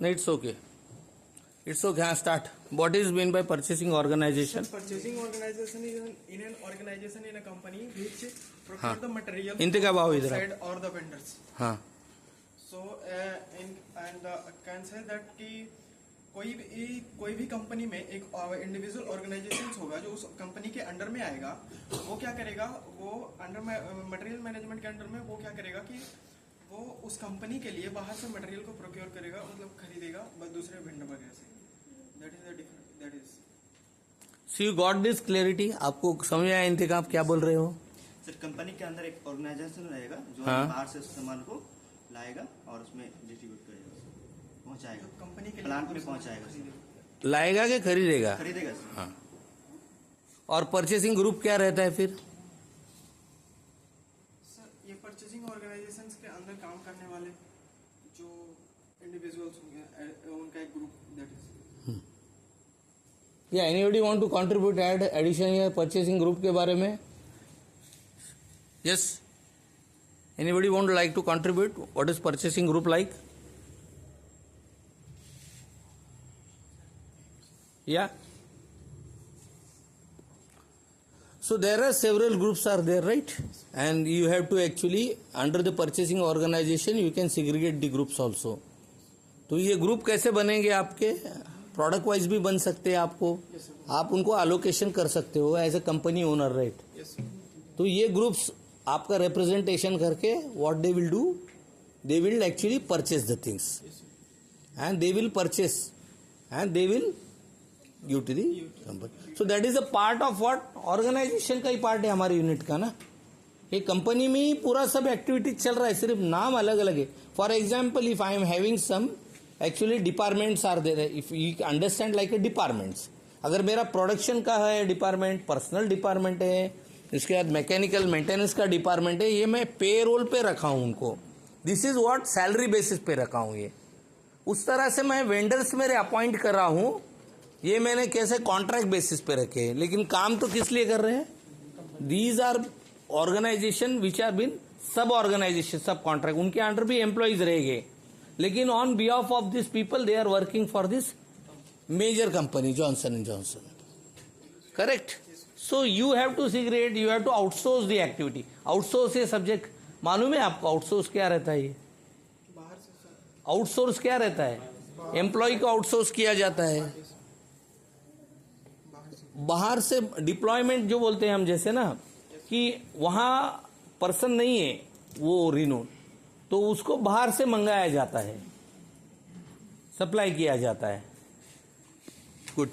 No, it's okay. It's okay. Start. What is mean by purchasing organization? Purchasing organization is in an organization in a company which procure the material इनते क्या भाव इधर outside or the vendors. हाँ So can say that कि कोई भी company में एक individual organisation होगा जो उस कंपनी के अंडर में आएगा, वो क्या करेगा, वो अंडर मटेरियल मैनेजमेंट के अंडर में वो क्या करेगा कि वो उस कंपनी के लिए बाहर से मटेरियल को प्रोक्योर करेगा, मतलब खरीदेगा दूसरे वेंडर वगैरह से. That is So you got this clarity? आपको समझ आया इंतकाम क्या बोल रहे हो? सर कंपनी के अंदर एक ऑर्गेनाइजेशन रहेगा जो हाँ. बाहर से सामान को लाएगा और उसमें डिस्ट्रीब्यूट करेगा, पहुंचाएगा, कंपनी के प्लांट में पहुंचाएगा, लाएगा कि खरीदेगा? खरीदेगा सर. हाँ. और परचेसिंग ग्रुप क्या रहता है फिर? सर ये परचेसिंग ऑर्गेनाइजेशंस के अंदर काम करने वाले जो इंडिविजुअल्स होंगे उनका एक ग्रुप. दैट इज या anybody want to contribute add addition या परचेसिंग ग्रुप के बारे में? Yes, anybody want like to contribute? What is purchasing group like? या so there are several groups are there, right? And you have to actually under the purchasing organization you can segregate the groups also. तो ये group कैसे बनेंगे आपके? Product wise भी बन सकते हैं आपको. आप उनको अलोकेशन कर सकते हो as a company owner, right? तो ये ग्रुप्स आपका रिप्रेजेंटेशन करके what they will do, they will actually purchase the things and they will purchase and they will give to the company. So that is a part of what, organisation का ही part है हमारे unit का ना. ये company में ही पूरा सब एक्टिविटीज चल रहा है, सिर्फ नाम अलग अलग है. For example if I am having some actually departments are there, if you understand like a departments. अगर मेरा प्रोडक्शन का है डिपार्टमेंट, पर्सनल डिपार्टमेंट है, इसके बाद मैकेनिकल मेंटेनेंस का डिपार्टमेंट है, ये मैं पे रोल पे रखा हूं उनको. This is what, salary basis पे रखा हूं. ये उस तरह से मैं वेंडर्स मेरे अपॉइंट कर रहा हूं, ये मैंने कैसे कॉन्ट्रैक्ट बेसिस पे रखे हैं, लेकिन काम तो किस लिए कर रहे हैं? These are organisation which are been sub organisation, subcontract, उनके अंडर भी एम्प्लॉइज रहेंगे, लेकिन on behalf of this people they are working for this major company Johnson and Johnson. Correct? So you have to segregate, you have to outsource the activity. Outsource ये subject मालूम है आपको? Outsource क्या रहता है? ये बाहर से आउटसोर्स क्या रहता है? एम्प्लॉय को आउटसोर्स किया जाता है. बाहर से डिप्लॉयमेंट जो बोलते हैं हम, जैसे ना कि वहां पर्सन नहीं है वो रिनोन, तो उसको बाहर से मंगाया जाता है, सप्लाई किया जाता है. गुड.